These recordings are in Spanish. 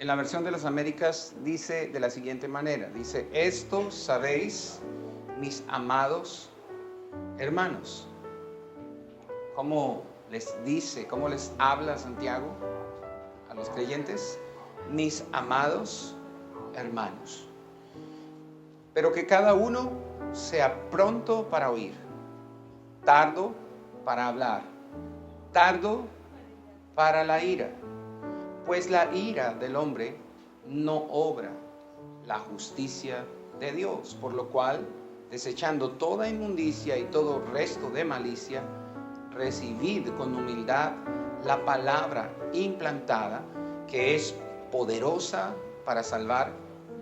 En la versión de las Américas dice de la siguiente manera, dice, esto sabéis, mis amados hermanos. ¿Cómo les dice, cómo les habla Santiago a los creyentes? Mis amados hermanos. Pero que cada uno sea pronto para oír, tardo para hablar, tardo para la ira, pues la ira del hombre no obra la justicia de Dios, por lo cual, desechando toda inmundicia y todo resto de malicia, recibid con humildad la palabra implantada, que es poderosa para salvar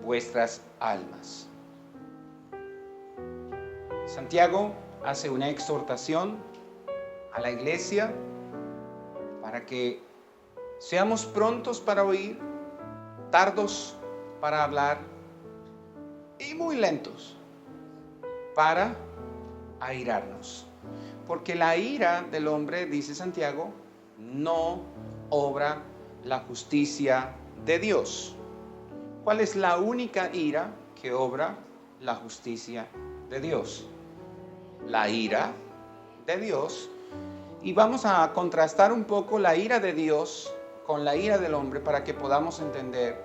vuestras almas. Santiago hace una exhortación a la iglesia para que seamos prontos para oír, tardos para hablar y muy lentos para airarnos. Porque la ira del hombre, dice Santiago, no obra la justicia de Dios. ¿Cuál es la única ira que obra la justicia de Dios? La ira de Dios. Y vamos a contrastar un poco la ira de Dios con la ira del hombre para que podamos entender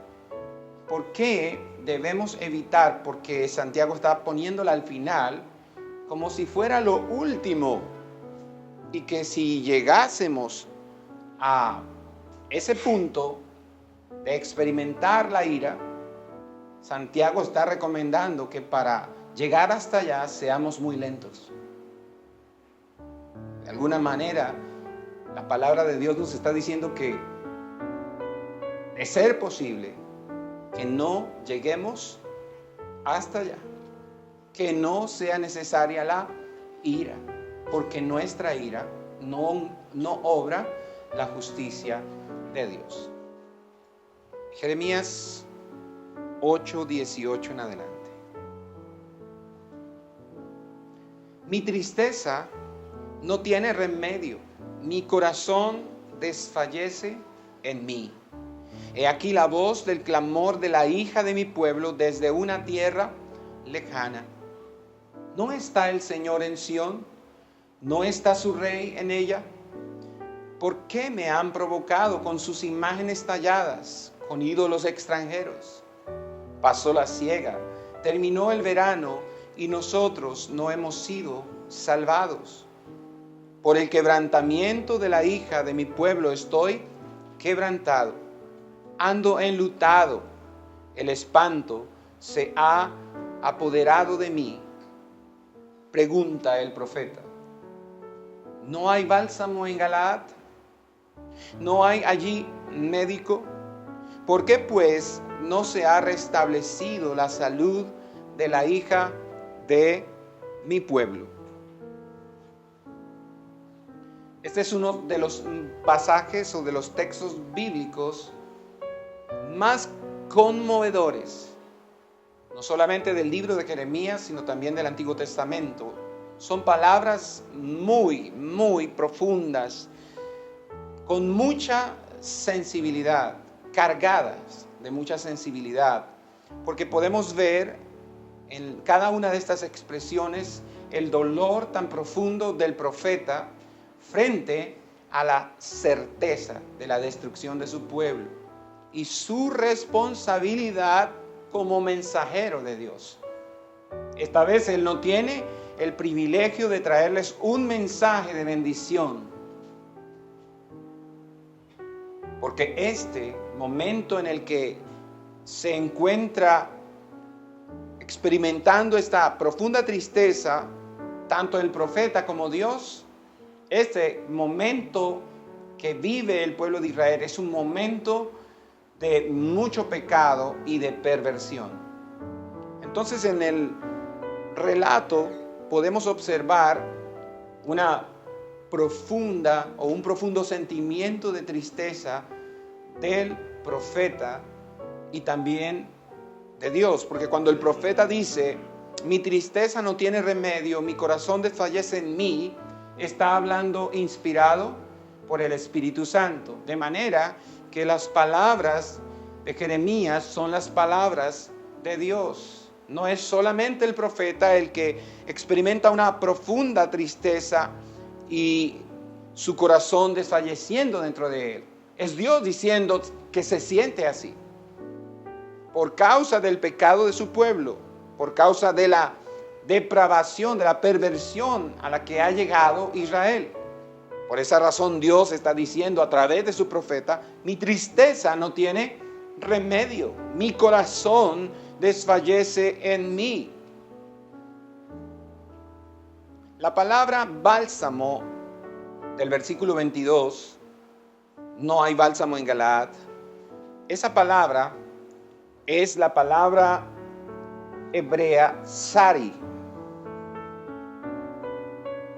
por qué debemos evitar, porque Santiago está poniéndola al final como si fuera lo último, y que si llegásemos a ese punto de experimentar la ira, Santiago está recomendando que para llegar hasta allá seamos muy lentos. De alguna manera, la palabra de Dios nos está diciendo que, de ser posible, que no lleguemos hasta allá, que no sea necesaria la ira, porque nuestra ira no obra la justicia de Dios. Jeremías 8:18 en adelante. Mi tristeza no tiene remedio, mi corazón desfallece en mí. He aquí la voz del clamor de la hija de mi pueblo desde una tierra lejana. ¿No está el Señor en Sión? ¿No está su rey en ella? ¿Por qué me han provocado con sus imágenes talladas, con ídolos extranjeros? Pasó la siega, terminó el verano y nosotros no hemos sido salvados. Por el quebrantamiento de la hija de mi pueblo estoy quebrantado, ando enlutado, el espanto se ha apoderado de mí. Pregunta el profeta, ¿no hay bálsamo en Galaad? ¿No hay allí médico? ¿Por qué pues no se ha restablecido la salud de la hija de mi pueblo? Este es uno de los pasajes o de los textos bíblicos más conmovedores, no solamente del libro de Jeremías, sino también del Antiguo Testamento. Son palabras muy, muy profundas, con mucha sensibilidad, cargadas de mucha sensibilidad, porque podemos ver en cada una de estas expresiones el dolor tan profundo del profeta frente a la certeza de la destrucción de su pueblo y su responsabilidad como mensajero de Dios. Esta vez él no tiene el privilegio de traerles un mensaje de bendición, porque este momento en el que se encuentra experimentando esta profunda tristeza, tanto el profeta como Dios, este momento que vive el pueblo de Israel es un momento de mucho pecado y de perversión. Entonces, en el relato podemos observar una profunda o un profundo sentimiento de tristeza del profeta y también de Dios, porque cuando el profeta dice, mi tristeza no tiene remedio, mi corazón desfallece en mí, está hablando inspirado por el Espíritu Santo, de manera que las palabras de Jeremías son las palabras de Dios. No es solamente el profeta el que experimenta una profunda tristeza y su corazón desfalleciendo dentro de él. Es Dios diciendo que se siente así. Por causa del pecado de su pueblo, por causa de la depravación, de la perversión a la que ha llegado Israel. Por esa razón Dios está diciendo a través de su profeta: mi tristeza no tiene remedio, mi corazón desfallece en mí. La palabra bálsamo del versículo 22, no hay bálsamo en Galaad. Esa palabra es la palabra hebrea sari.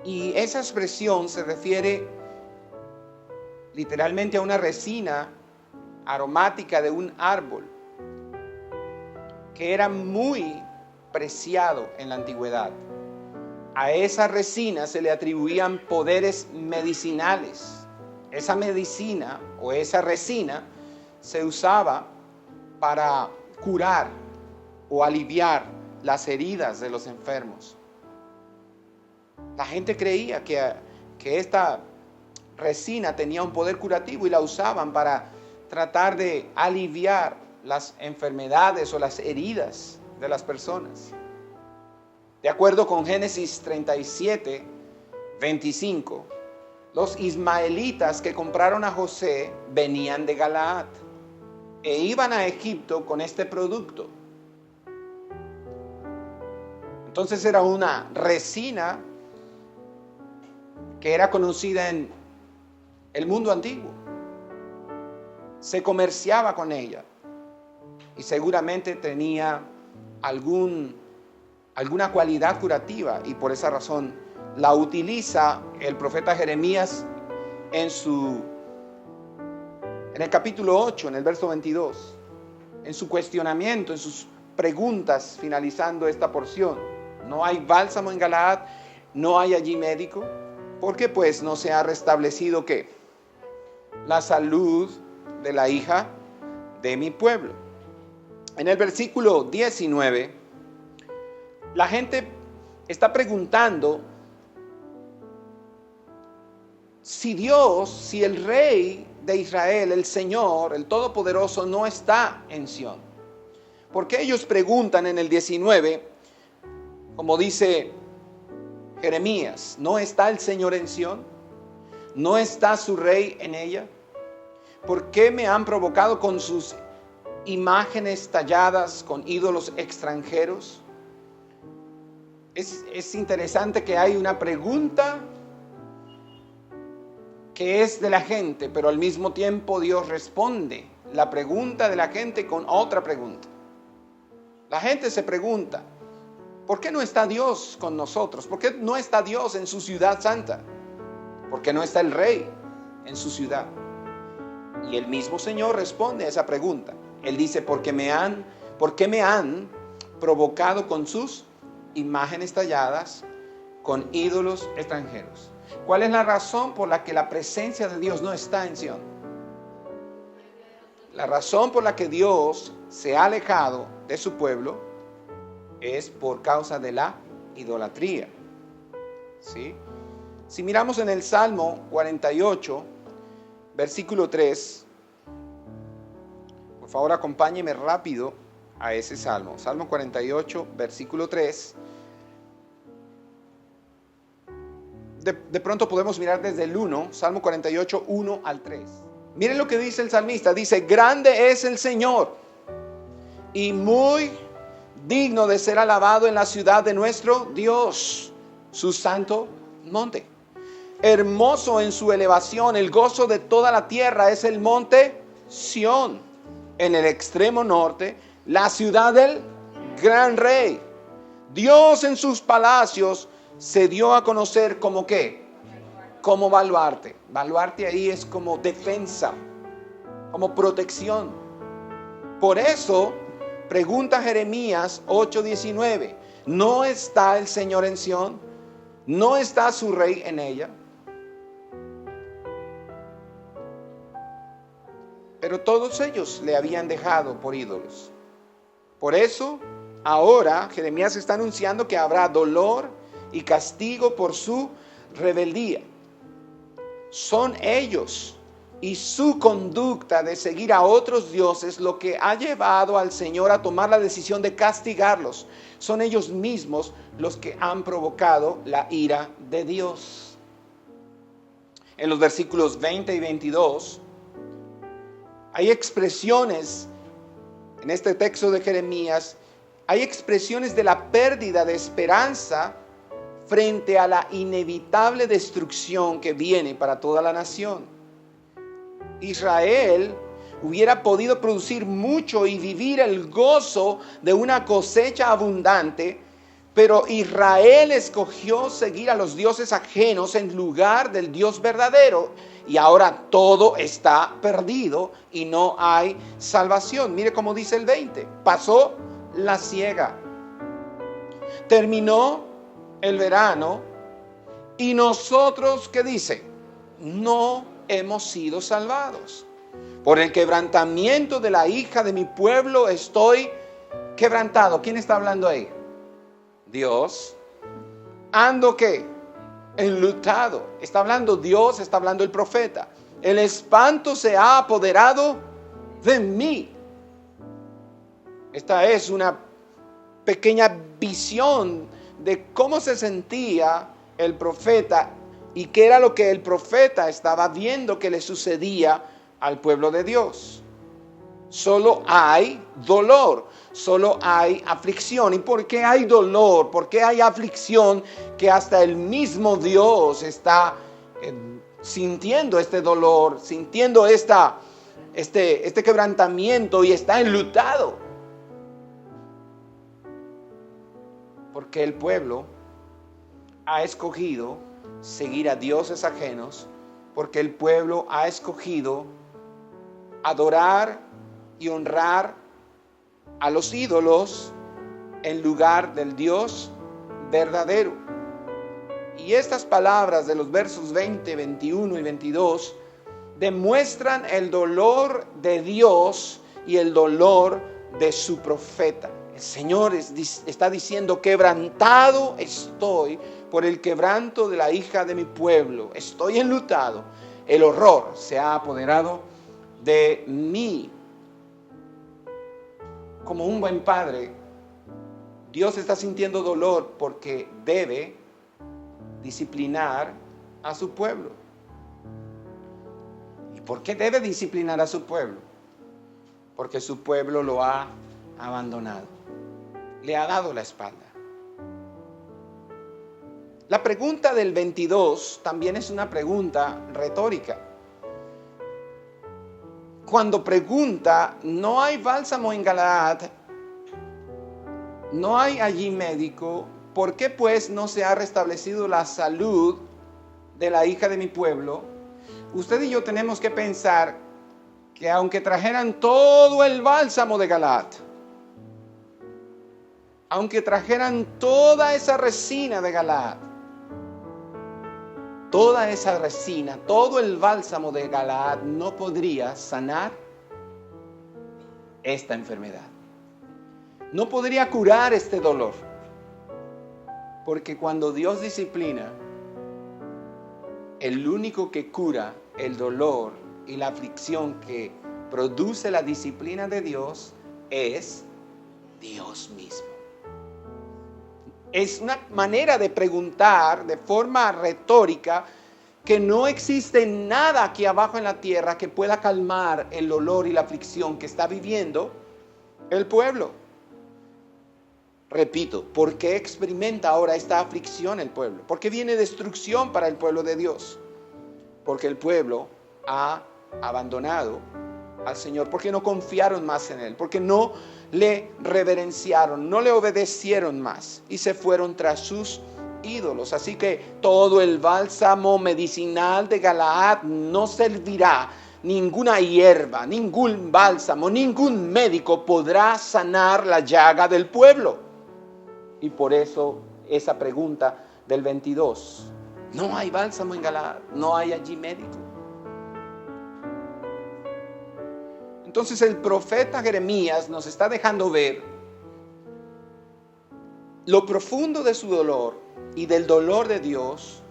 Y esa expresión se refiere literalmente a una resina aromática de un árbol que era muy preciado en la antigüedad. A esa resina se le atribuían poderes medicinales. Esa medicina o esa resina se usaba para curar o aliviar las heridas de los enfermos. La gente creía que esta resina tenía un poder curativo y la usaban para tratar de aliviar las enfermedades o las heridas de las personas. De acuerdo con Génesis 37, 25, los ismaelitas que compraron a José venían de Galaad e iban a Egipto con este producto. Entonces era una resina que era conocida en el mundo antiguo. Se comerciaba con ella y seguramente tenía alguna cualidad curativa, y por esa razón la utiliza el profeta Jeremías en el capítulo 8, en el verso 22, en su cuestionamiento, en sus preguntas, finalizando esta porción. No hay bálsamo en Galaad, no hay allí médico, porque pues no se ha restablecido ¿qué? La salud de la hija de mi pueblo. En el versículo 19, la gente está preguntando si el rey de Israel, el Señor, el Todopoderoso, no está en Sión. Porque ellos preguntan en el 19, como dice Jeremías: ¿no está el Señor en Sión? ¿No está su rey en ella? ¿Por qué me han provocado con sus imágenes talladas, con ídolos extranjeros? Es interesante que hay una pregunta que es de la gente, pero al mismo tiempo Dios responde la pregunta de la gente con otra pregunta. La gente se pregunta: ¿por qué no está Dios con nosotros? ¿Por qué no está Dios en su ciudad santa? ¿Por qué no está el rey en su ciudad? Y el mismo Señor responde a esa pregunta. Él dice: ¿por qué me han provocado con sus imágenes talladas, con ídolos extranjeros? ¿Cuál es la razón por la que la presencia de Dios no está en Sión? La razón por la que Dios se ha alejado de su pueblo es por causa de la idolatría. ¿Sí? Si miramos en el Salmo 48, versículo 3, por favor acompáñeme rápido a ese Salmo. Salmo 48, versículo 3. De pronto podemos mirar desde el 1, Salmo 48, 1 al 3. Miren lo que dice el salmista. Dice: grande es el Señor y muy digno de ser alabado en la ciudad de nuestro Dios, su santo monte. Hermoso en su elevación, el gozo de toda la tierra es el monte Sión, en el extremo norte, la ciudad del gran rey. Dios en sus palacios se dio a conocer como ¿qué? Como baluarte. Baluarte ahí es como defensa, como protección. Por eso pregunta Jeremías 8:19: ¿no está el Señor en Sión? ¿No está su rey en ella? pero todos ellos le habían dejado por ídolos. Por eso, ahora Jeremías está anunciando que habrá dolor y castigo por su rebeldía. Son ellos y su conducta de seguir a otros dioses lo que ha llevado al Señor a tomar la decisión de castigarlos. Son ellos mismos los que han provocado la ira de Dios. En los versículos 20 y 22 hay expresiones, en este texto de Jeremías, hay expresiones de la pérdida de esperanza frente a la inevitable destrucción que viene para toda la nación. Israel hubiera podido producir mucho y vivir el gozo de una cosecha abundante, pero Israel escogió seguir a los dioses ajenos en lugar del Dios verdadero, y ahora todo está perdido y no hay salvación. Mire cómo dice el 20. Pasó la siega, terminó el verano, y nosotros, ¿qué dice? No hemos sido salvados. Por el quebrantamiento de la hija de mi pueblo estoy quebrantado. ¿Quién está hablando ahí? Dios. Ando ¿qué? Enlutado. Está hablando Dios, está hablando el profeta. El espanto se ha apoderado de mí. Esta es una pequeña visión de cómo se sentía el profeta y qué era lo que el profeta estaba viendo que le sucedía al pueblo de Dios. Solo hay dolor, solo hay aflicción. ¿Y por qué hay dolor? ¿Por qué hay aflicción? Que hasta el mismo Dios está sintiendo este dolor, sintiendo este quebrantamiento, y está enlutado. Porque el pueblo ha escogido seguir a dioses ajenos, porque el pueblo ha escogido adorar y honrar a los ídolos en lugar del Dios verdadero. Y estas palabras de los versos 20, 21 y 22 demuestran el dolor de Dios y el dolor de su profeta. El Señor está diciendo: quebrantado estoy por el quebranto de la hija de mi pueblo. Estoy enlutado. El horror se ha apoderado de mí. Como un buen padre, Dios está sintiendo dolor porque debe disciplinar a su pueblo. ¿Y por qué debe disciplinar a su pueblo? Porque su pueblo lo ha abandonado, le ha dado la espalda. La pregunta del 22 también es una pregunta retórica. Cuando pregunta: no hay bálsamo en Galaad, no hay allí médico, ¿por qué pues no se ha restablecido la salud de la hija de mi pueblo? Usted y yo tenemos que pensar que aunque trajeran todo el bálsamo de Galaad, aunque trajeran toda esa resina de Galaad, toda esa resina, todo el bálsamo de Galaad no podría sanar esta enfermedad. No podría curar este dolor. Porque cuando Dios disciplina, el único que cura el dolor y la aflicción que produce la disciplina de Dios es Dios mismo. Es una manera de preguntar de forma retórica que no existe nada aquí abajo en la tierra que pueda calmar el dolor y la aflicción que está viviendo el pueblo. Repito, ¿por qué experimenta ahora esta aflicción el pueblo? ¿Por qué viene destrucción para el pueblo de Dios? Porque el pueblo ha abandonado al Señor, porque no confiaron más en Él, porque no le reverenciaron, no le obedecieron más y se fueron tras sus ídolos. Así que todo el bálsamo medicinal de Galaad no servirá. Ninguna hierba, ningún bálsamo, ningún médico podrá sanar la llaga del pueblo. Y por eso esa pregunta del 22: no hay bálsamo en Galaad, no hay allí médico. Entonces el profeta Jeremías nos está dejando ver lo profundo de su dolor y del dolor de Dios.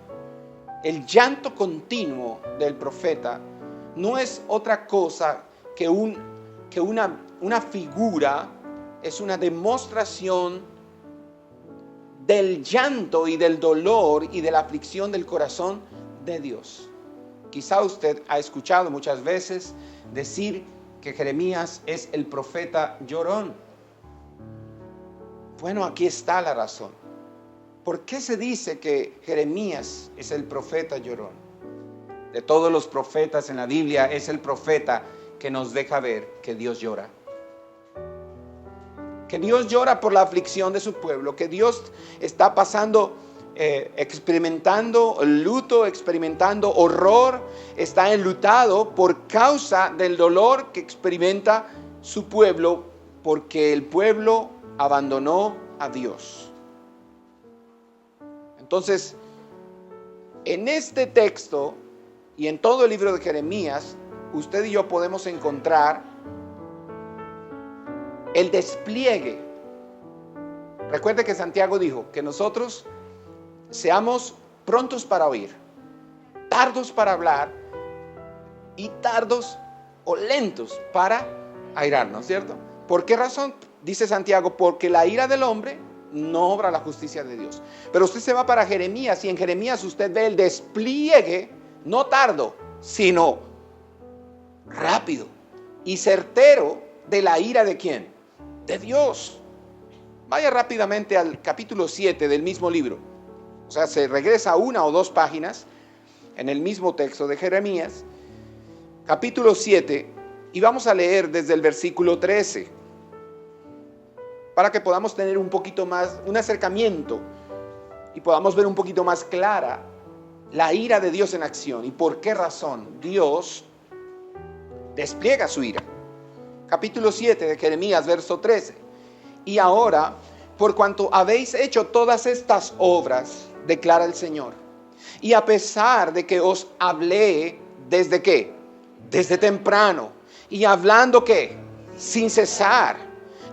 El llanto continuo del profeta no es otra cosa que una figura, es una demostración del llanto y del dolor y de la aflicción del corazón de Dios. Quizá usted ha escuchado muchas veces decir que Jeremías es el profeta llorón. Bueno, aquí está la razón. ¿Por qué se dice que Jeremías es el profeta llorón? De todos los profetas en la Biblia, es el profeta que nos deja ver que Dios llora. Que Dios llora por la aflicción de su pueblo, que Dios está pasando, experimentando luto, experimentando horror, está enlutado por causa del dolor que experimenta su pueblo, porque el pueblo abandonó a Dios. Entonces, en este texto y en todo el libro de Jeremías, usted y yo podemos encontrar el despliegue. Recuerde que Santiago dijo que nosotros seamos prontos para oír, tardos para hablar y tardos o lentos para airarnos, ¿cierto? ¿Por qué razón? Dice Santiago, porque la ira del hombre no obra la justicia de Dios. Pero usted se va para Jeremías y en Jeremías usted ve el despliegue, no tardo, sino rápido y certero de la ira de ¿quién? De Dios. Vaya rápidamente al capítulo 7 del mismo libro. O sea, se regresa 1 o 2 páginas en el mismo texto de Jeremías, capítulo 7, y vamos a leer desde el versículo 13. Para que podamos tener un poquito más, un acercamiento y podamos ver un poquito más clara la ira de Dios en acción y por qué razón Dios despliega su ira. Capítulo 7 de Jeremías, verso 13. Y ahora, por cuanto habéis hecho todas estas obras, declara el Señor, y a pesar de que os hablé desde ¿qué? Desde temprano, y hablando ¿qué? Sin cesar,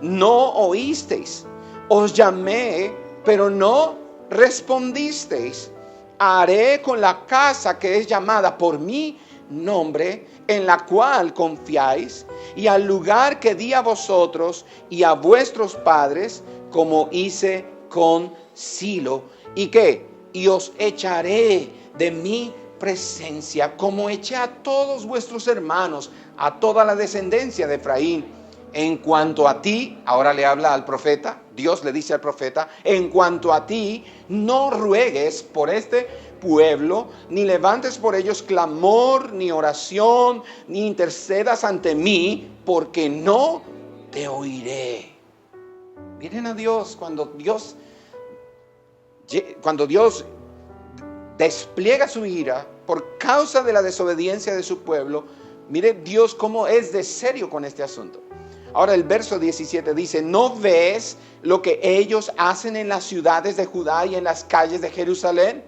no oísteis, os llamé, pero no respondisteis. Haré con la casa que es llamada por mi nombre, en la cual confiáis, y al lugar que di a vosotros y a vuestros padres, como hice con Silo. ¿Y qué? Y os echaré de mi presencia, como eché a todos vuestros hermanos, a toda la descendencia de Efraín. En cuanto a ti, ahora le habla al profeta, Dios le dice al profeta, en cuanto a ti, no ruegues por este pueblo, ni levantes por ellos clamor, ni oración, ni intercedas ante mí, porque no te oiré. Miren a Dios, cuando Dios despliega su ira por causa de la desobediencia de su pueblo, mire Dios cómo es de serio con este asunto. Ahora el verso 17 dice, ¿no ves lo que ellos hacen en las ciudades de Judá y en las calles de Jerusalén?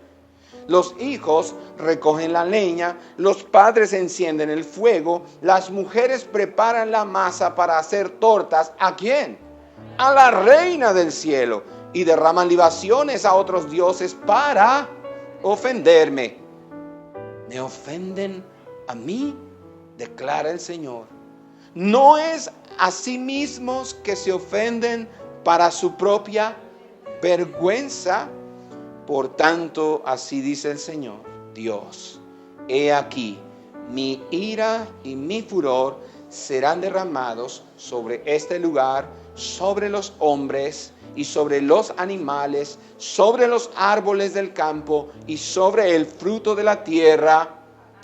Los hijos recogen la leña, los padres encienden el fuego, las mujeres preparan la masa para hacer tortas. ¿A quién? A la reina del cielo. Y derraman libaciones a otros dioses para ofenderme. Me ofenden a mí, declara el Señor. No es a sí mismos que se ofenden para su propia vergüenza. Por tanto, así dice el Señor, Dios, he aquí, mi ira y mi furor serán derramados sobre este lugar, sobre los hombres y sobre los animales, sobre los árboles del campo y sobre el fruto de la tierra.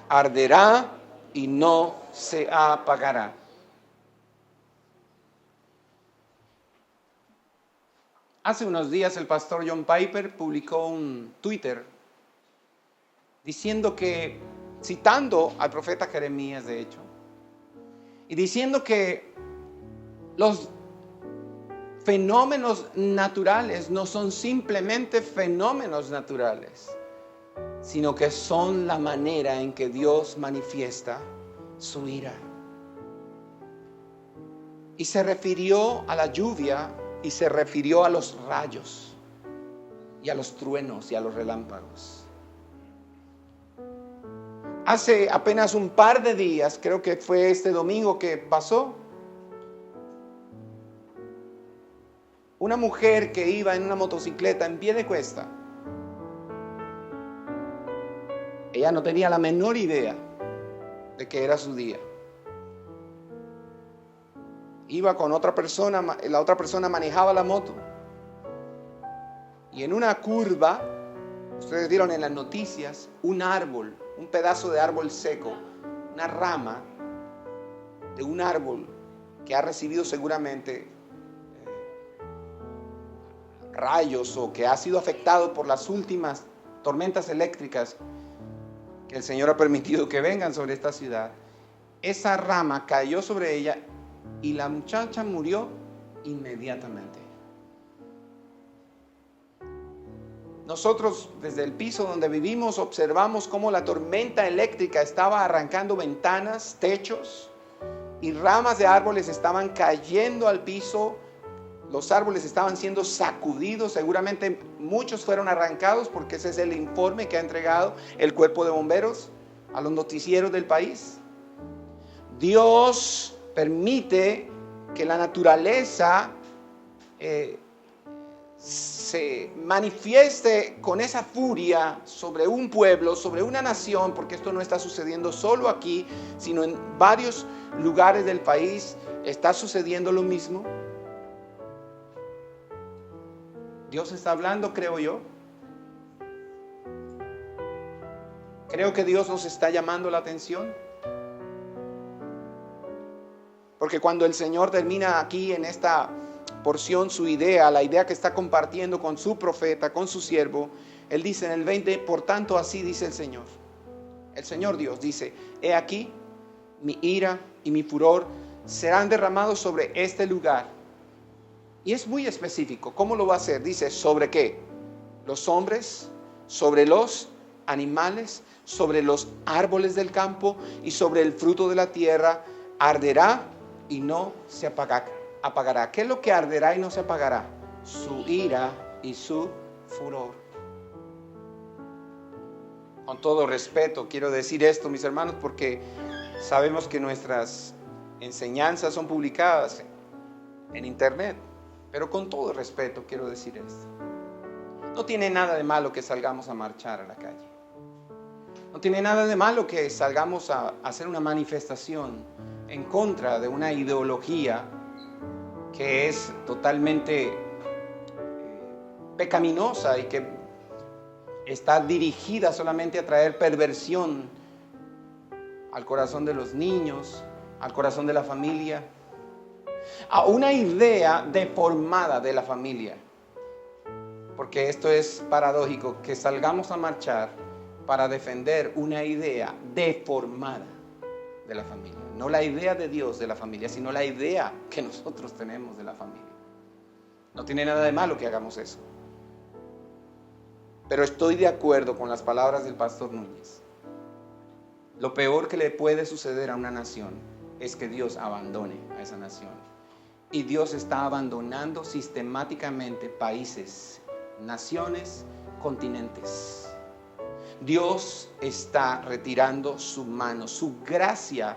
Arderá y no se apagará. Hace unos días el pastor John Piper publicó un Twitter diciendo que, citando al profeta Jeremías de hecho, y diciendo que los fenómenos naturales no son simplemente fenómenos naturales, sino que son la manera en que Dios manifiesta su ira. Y se refirió a la lluvia y se refirió a los rayos y a los truenos y a los relámpagos. Hace apenas un par de días, creo que fue este domingo que pasó, una mujer que iba en una motocicleta en pie de cuesta. Ella no tenía la menor idea de que era su día. Iba con otra persona, la otra persona manejaba la moto. Y en una curva, ustedes vieron en las noticias, un árbol, un pedazo de árbol seco, una rama de un árbol que ha recibido seguramente rayos o que ha sido afectado por las últimas tormentas eléctricas que el Señor ha permitido que vengan sobre esta ciudad. Esa rama cayó sobre ella y la muchacha murió inmediatamente. Nosotros desde el piso donde vivimos observamos cómo la tormenta eléctrica estaba arrancando ventanas, techos, y ramas de árboles estaban cayendo al piso. Los árboles estaban siendo sacudidos, seguramente muchos fueron arrancados porque ese es el informe que ha entregado el cuerpo de bomberos a los noticieros del país. Dios permite que la naturaleza se manifieste con esa furia sobre un pueblo, sobre una nación, porque esto no está sucediendo solo aquí, sino en varios lugares del país está sucediendo lo mismo. Dios está hablando, creo yo. Creo que Dios nos está llamando la atención. Porque cuando el Señor termina aquí en esta porción su idea, la idea que está compartiendo con su profeta, con su siervo, Él dice en el 20, por tanto así dice el Señor Dios dice, he aquí, mi ira y mi furor serán derramados sobre este lugar. Y es muy específico. ¿Cómo lo va a hacer? Dice, ¿sobre qué? Los hombres, sobre los animales, sobre los árboles del campo y sobre el fruto de la tierra, arderá y no se apagará. ¿Qué es lo que arderá y no se apagará? Su ira y su furor. Con todo respeto quiero decir esto, mis hermanos, porque sabemos que nuestras enseñanzas son publicadas en internet. Pero con todo respeto quiero decir esto. No tiene nada de malo que salgamos a marchar a la calle. No tiene nada de malo que salgamos a hacer una manifestación en contra de una ideología que es totalmente pecaminosa y que está dirigida solamente a traer perversión al corazón de los niños, al corazón de la familia, a una idea deformada de la familia. Porque esto es paradójico, que salgamos a marchar para defender una idea deformada de la familia. No la idea de Dios de la familia, sino la idea que nosotros tenemos de la familia. No tiene nada de malo que hagamos eso. Pero estoy de acuerdo con las palabras del pastor Núñez. Lo peor que le puede suceder a una nación es que Dios abandone a esa nación. Y Dios está abandonando sistemáticamente países, naciones, continentes. Dios está retirando su mano, su gracia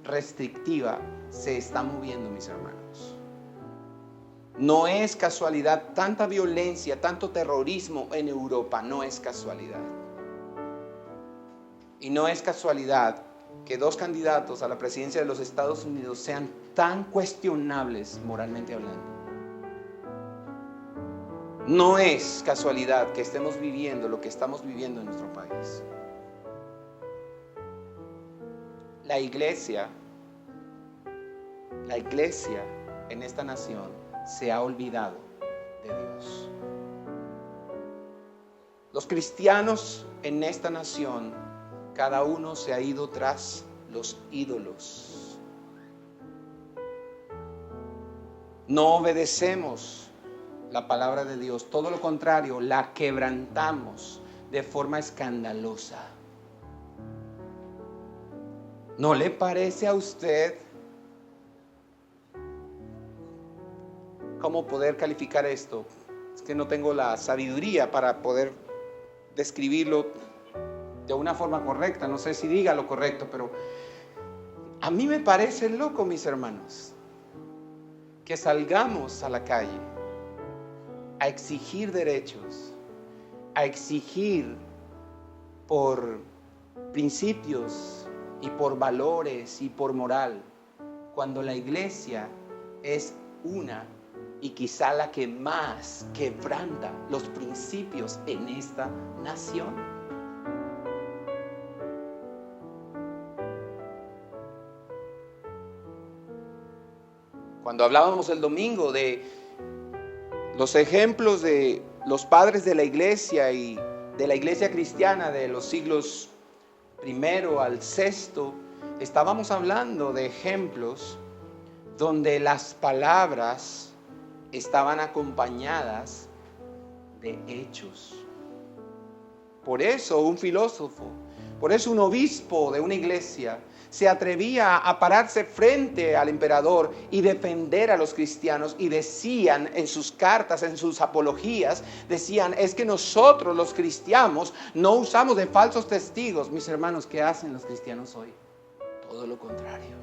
restrictiva se está moviendo, mis hermanos. No es casualidad tanta violencia, tanto terrorismo en Europa, no es casualidad. Y no es casualidad que dos candidatos a la presidencia de los Estados Unidos sean tan cuestionables moralmente hablando. No es casualidad que estemos viviendo lo que estamos viviendo en nuestro país. La iglesia en esta nación se ha olvidado de Dios. Los cristianos en esta nación, cada uno se ha ido tras los ídolos. No obedecemos la palabra de Dios, todo lo contrario, la quebrantamos de forma escandalosa. ¿No le parece a usted cómo poder calificar esto. Es que no tengo la sabiduría para poder describirlo de una forma correcta. No sé si diga lo correcto, pero a mí me parece loco, mis hermanos, que salgamos a la calle a exigir derechos, a exigir por principios y por valores y por moral, cuando la iglesia es una y quizá la que más quebranta los principios en esta nación. Cuando hablábamos el domingo de los ejemplos de los padres de la iglesia y de la iglesia cristiana de los siglos primero al sexto, estábamos hablando de ejemplos donde las palabras estaban acompañadas de hechos. Por eso un filósofo, por eso un obispo de una iglesia se atrevía a pararse frente al emperador y defender a los cristianos, y decían en sus cartas, en sus apologías, decían: es que nosotros los cristianos no usamos de falsos testigos. Mis hermanos, ¿qué hacen los cristianos hoy? Todo lo contrario.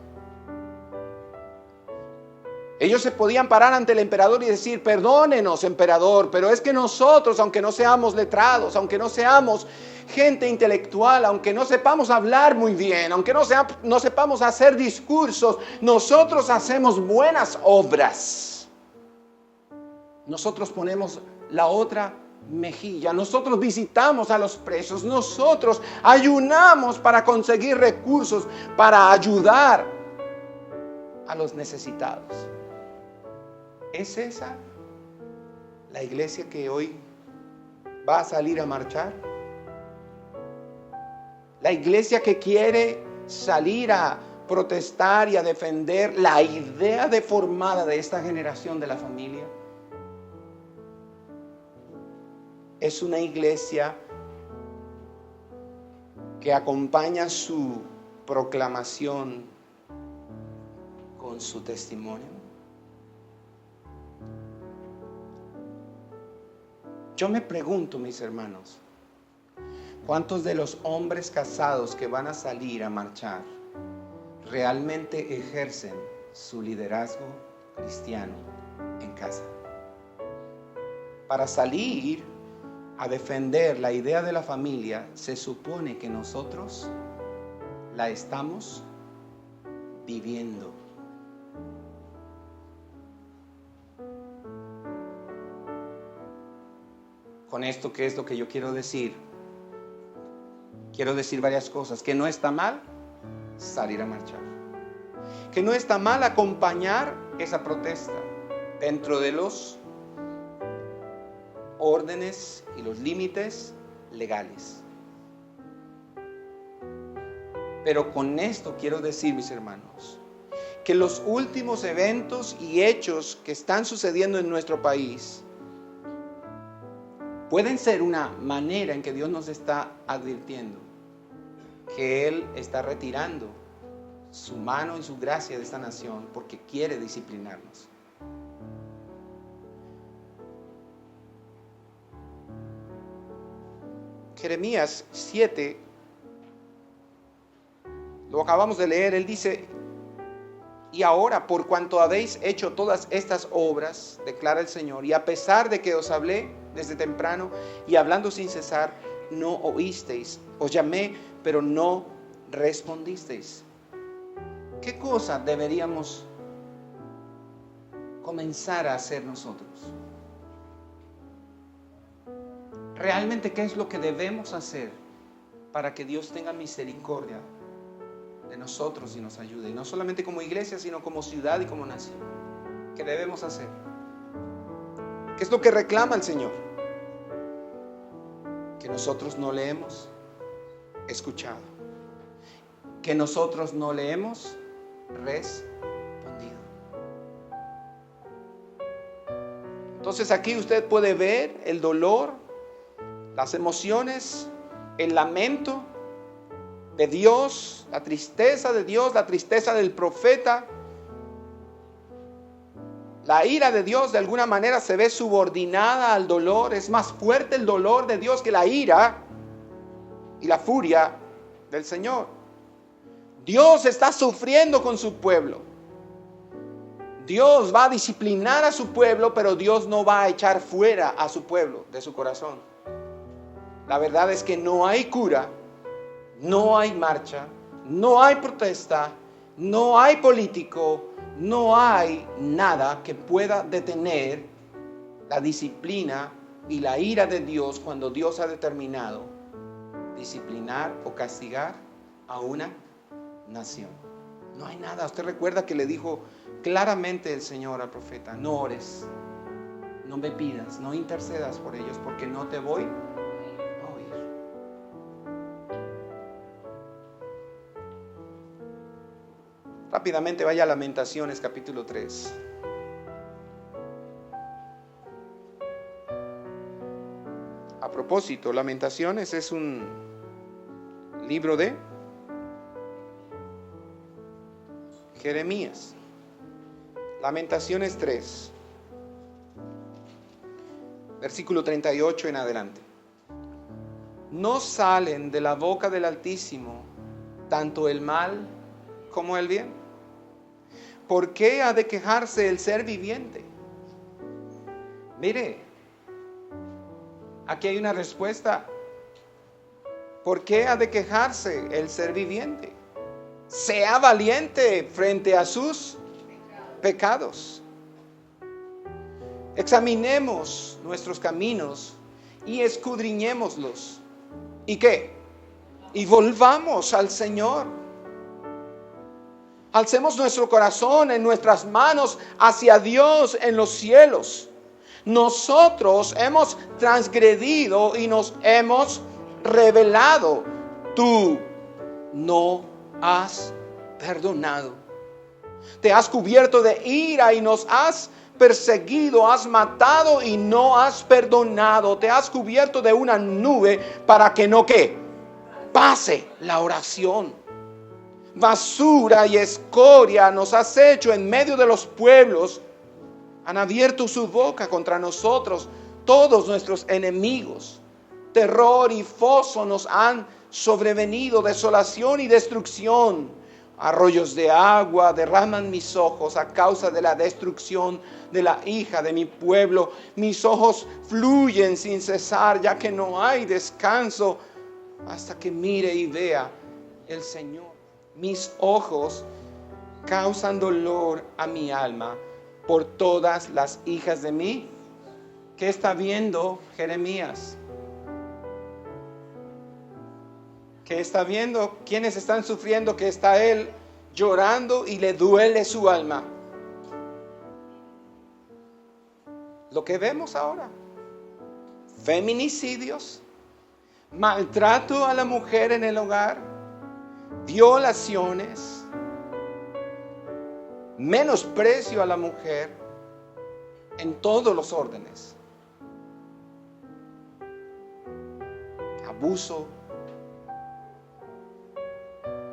Ellos se podían parar ante el emperador y decir: perdónenos, emperador, pero es que nosotros, aunque no seamos letrados, aunque no seamos gente intelectual, aunque no sepamos hablar muy bien, aunque no sepamos hacer discursos, nosotros hacemos buenas obras. Nosotros ponemos la otra mejilla, nosotros visitamos a los presos, nosotros ayunamos para conseguir recursos, para ayudar a los necesitados. ¿Es esa la iglesia que hoy va a salir a marchar? La iglesia que quiere salir a protestar y a defender la idea deformada de esta generación de la familia. Es una iglesia que acompaña su proclamación con su testimonio. Yo me pregunto, mis hermanos, ¿cuántos de los hombres casados que van a salir a marchar realmente ejercen su liderazgo cristiano en casa? Para salir a defender la idea de la familia, se supone que nosotros la estamos viviendo. Con esto, ¿qué es lo que yo quiero decir? Quiero decir varias cosas. Que no está mal salir a marchar. Que no está mal acompañar esa protesta dentro de los órdenes y los límites legales. Pero con esto quiero decir, mis hermanos, que los últimos eventos y hechos que están sucediendo en nuestro país pueden ser una manera en que Dios nos está advirtiendo que Él está retirando su mano y su gracia de esta nación porque quiere disciplinarnos. Jeremías 7, lo acabamos de leer, él dice: y ahora, por cuanto habéis hecho todas estas obras, declara el Señor, y a pesar de que os hablé desde temprano y hablando sin cesar, no oísteis. Os llamé, pero no respondisteis. ¿Qué cosa deberíamos comenzar a hacer nosotros? Realmente, ¿qué es lo que debemos hacer para que Dios tenga misericordia de nosotros y nos ayude? Y no solamente como iglesia, sino como ciudad y como nación. ¿Qué debemos hacer? ¿Qué es lo que reclama el Señor? Que nosotros no le hemos escuchado, que nosotros no le hemos respondido. Entonces aquí usted puede ver el dolor, las emociones, el lamento de Dios, la tristeza de Dios, la tristeza del profeta, La ira de Dios de alguna manera se ve subordinada al dolor. Es más fuerte el dolor de Dios que la ira y la furia del Señor. Dios está sufriendo con su pueblo. Dios va a disciplinar a su pueblo, pero Dios no va a echar fuera a su pueblo de su corazón. La verdad es que no hay cura, no hay marcha, no hay protesta, no hay político, no hay nada que pueda detener la disciplina y la ira de Dios cuando Dios ha determinado disciplinar o castigar a una nación. No hay nada. Usted recuerda que le dijo claramente el Señor al profeta: no ores, no me pidas, no intercedas por ellos, porque no te voy a oír. Rápidamente vaya a Lamentaciones capítulo 3. A propósito, Lamentaciones es un libro de Jeremías. Lamentaciones 3, versículo 38 en adelante. No salen de la boca del Altísimo tanto el mal como el bien. ¿Por qué ha de quejarse el ser viviente? Mire, aquí hay una respuesta. ¿Por qué ha de quejarse el ser viviente? Sea valiente frente a sus pecados. Examinemos nuestros caminos y escudriñémoslos. ¿Y qué? Y volvamos al Señor. Alcemos nuestro corazón en nuestras manos hacia Dios en los cielos. Nosotros hemos transgredido y nos hemos rebelado. Tú no has perdonado. Te has cubierto de ira y nos has perseguido, has matado y no has perdonado. Te has cubierto de una nube para que no ¿qué? Pase la oración. Basura y escoria nos has hecho en medio de los pueblos. Han abierto su boca contra nosotros todos nuestros enemigos. Terror y foso nos han sobrevenido, desolación y destrucción. Arroyos de agua derraman mis ojos a causa de la destrucción de la hija de mi pueblo. Mis ojos fluyen sin cesar, ya que no hay descanso hasta que mire y vea el Señor. Mis ojos causan dolor a mi alma por todas las hijas de mí. ¿Qué está viendo Jeremías? ¿Qué está viendo? ¿Quiénes están sufriendo? Que está él llorando y le duele su alma. Lo que vemos ahora: feminicidios, maltrato a la mujer en el hogar, violaciones, menosprecio a la mujer en todos los órdenes, abuso.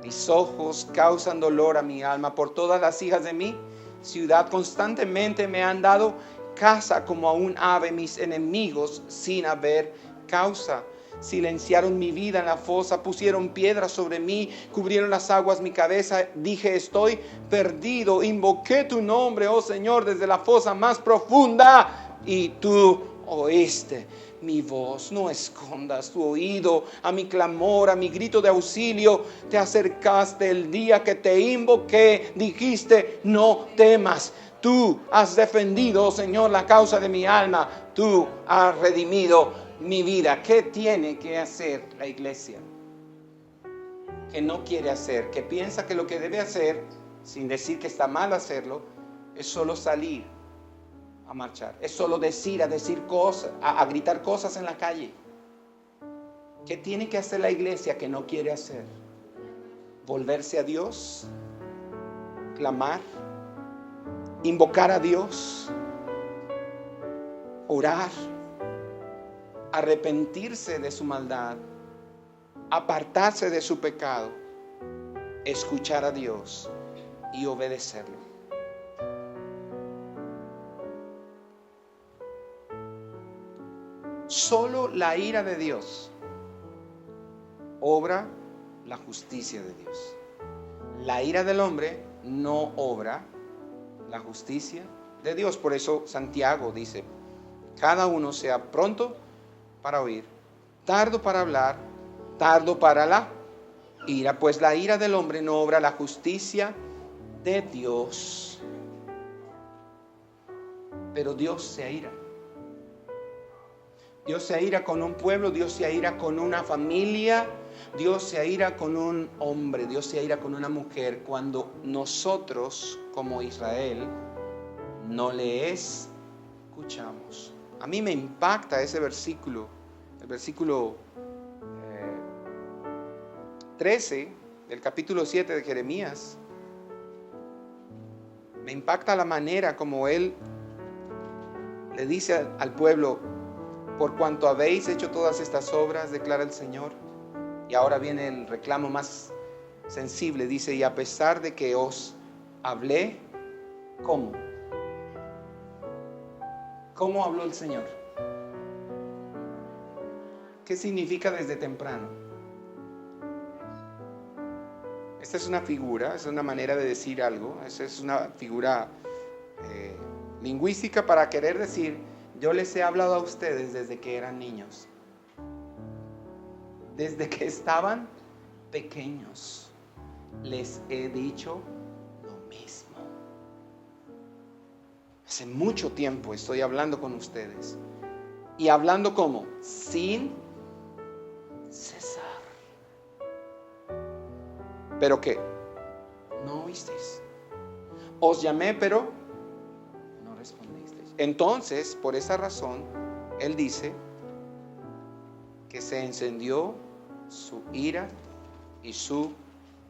Mis ojos causan dolor a mi alma por todas las hijas de mi ciudad. Constantemente me han dado caza como a un ave mis enemigos sin haber causa. Silenciaron mi vida en la fosa, pusieron piedras sobre mí, cubrieron las aguas mi cabeza. Dije: estoy perdido. Invoqué tu nombre, oh Señor, desde la fosa más profunda, y tú oíste mi voz. No escondas tu oído a mi clamor, a mi grito de auxilio. Te acercaste el día que te invoqué, dijiste: no temas. Tú has defendido, oh Señor, la causa de mi alma. Tú has redimido mi vida. ¿Qué tiene que hacer la iglesia? Que no quiere hacer, que piensa que lo que debe hacer, sin decir que está mal hacerlo, es solo salir a marchar, es solo decir cosas, a gritar cosas en la calle. ¿Qué tiene que hacer la iglesia que no quiere hacer? Volverse a Dios, clamar, invocar a Dios, orar, arrepentirse de su maldad, apartarse de su pecado, escuchar a Dios y obedecerlo. Solo la ira de Dios obra la justicia de Dios. La ira del hombre no obra la justicia de Dios. Por eso Santiago dice, cada uno sea pronto para oír, tardo para hablar, tardo para la ira, pues la ira del hombre no obra la justicia de Dios. Pero Dios se aira. Dios se aira con un pueblo, Dios se aira con una familia, Dios se aira con un hombre, Dios se aira con una mujer cuando nosotros como Israel no le escuchamos. A mí me impacta ese versículo, el versículo 13 del capítulo 7 de Jeremías. Me impacta la manera como él le dice al pueblo, por cuanto habéis hecho todas estas obras, declara el Señor. Y ahora viene el reclamo más sensible, dice, y a pesar de que os hablé, ¿cómo? ¿Cómo habló el Señor? ¿Qué significa desde temprano? Esta es una figura, es una manera de decir algo, esa es una figura lingüística para querer decir, yo les he hablado a ustedes desde que eran niños, desde que estaban pequeños, les he dicho lo mismo. Hace mucho tiempo estoy hablando con ustedes. ¿Y hablando cómo? Sin cesar. ¿Pero qué? No oísteis. Os llamé, pero no respondisteis. Entonces, por esa razón, él dice que se encendió su ira y su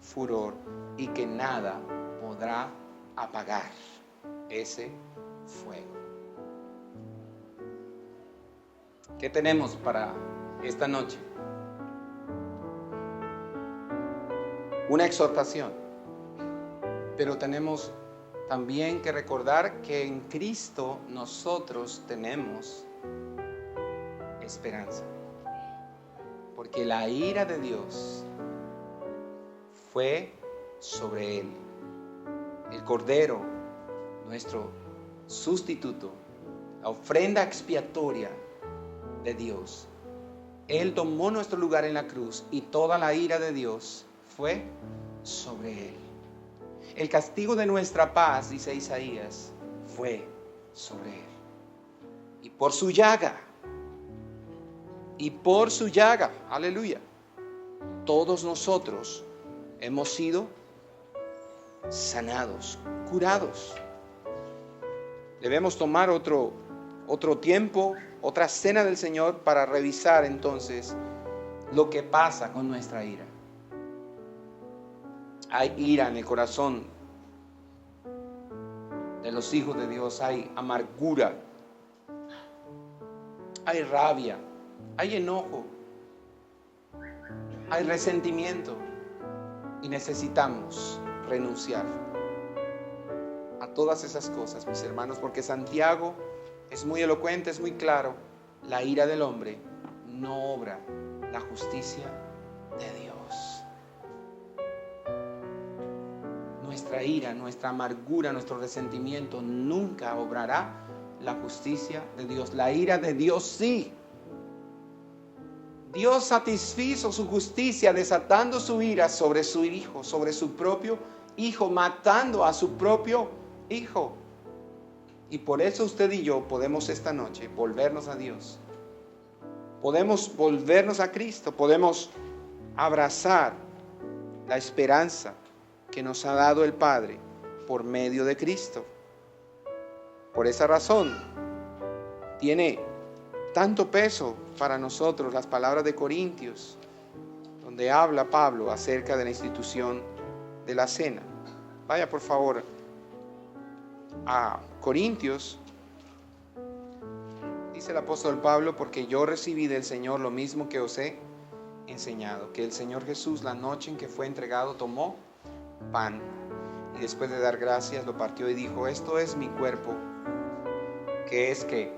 furor, y que nada podrá apagar ese fuego. ¿Qué tenemos para esta noche? Una exhortación, pero tenemos también que recordar que en Cristo nosotros tenemos esperanza, porque la ira de Dios fue sobre él. El Cordero, nuestro sustituto, la ofrenda expiatoria de Dios. Él tomó nuestro lugar en la cruz y toda la ira de Dios fue sobre él. El castigo de nuestra paz, dice Isaías, fue sobre él. Y por su llaga, aleluya, todos nosotros hemos sido sanados, curados. Debemos tomar otro tiempo, otra cena del Señor para revisar entonces lo que pasa con nuestra ira. Hay ira en el corazón de los hijos de Dios, hay amargura, hay rabia, hay enojo, hay resentimiento, y necesitamos renunciar a todas esas cosas, mis hermanos, porque Santiago es muy elocuente, es muy claro. La ira del hombre no obra la justicia de Dios. Nuestra ira, nuestra amargura, nuestro resentimiento nunca obrará la justicia de Dios. La ira de Dios sí. Dios satisfizo su justicia desatando su ira sobre su hijo, sobre su propio hijo, matando a su propio hijo. Y por eso usted y yo podemos esta noche volvernos a Dios. Podemos volvernos a Cristo. Podemos abrazar la esperanza que nos ha dado el Padre por medio de Cristo. Por esa razón tiene tanto peso para nosotros las palabras de Corintios, donde habla Pablo acerca de la institución de la cena. Vaya por favor a Corintios. Dice el apóstol Pablo, porque yo recibí del Señor lo mismo que os he enseñado, que el Señor Jesús, la noche en que fue entregado, tomó pan y después de dar gracias lo partió y dijo: esto es mi cuerpo, que es que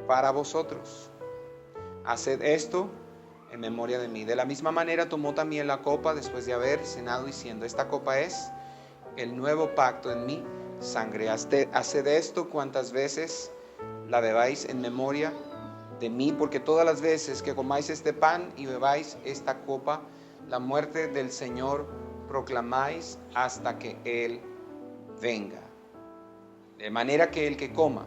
para vosotros. Haced esto en memoria de mí. De la misma manera tomó también la copa después de haber cenado, diciendo: esta copa es el nuevo pacto en mi sangre. Haced esto cuantas veces la bebáis en memoria de mí, porque todas las veces que comáis este pan y bebáis esta copa, la muerte del Señor proclamáis hasta que Él venga. De manera que el que coma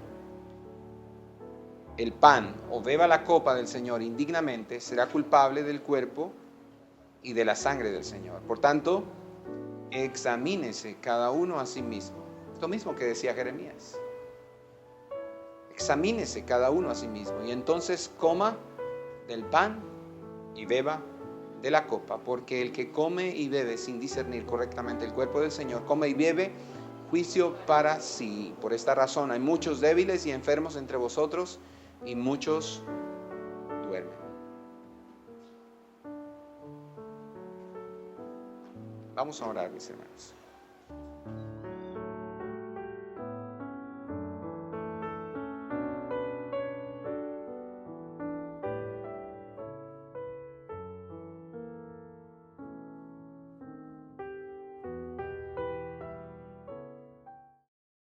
el pan o beba la copa del Señor indignamente será culpable del cuerpo y de la sangre del Señor. Por tanto, examínese cada uno a sí mismo. Lo mismo que decía Jeremías. Examínese cada uno a sí mismo y entonces coma del pan y beba de la copa, porque el que come y bebe sin discernir correctamente el cuerpo del Señor, come y bebe juicio para sí. Por esta razón hay muchos débiles y enfermos entre vosotros, y muchos duermen. Vamos a orar, mis hermanos.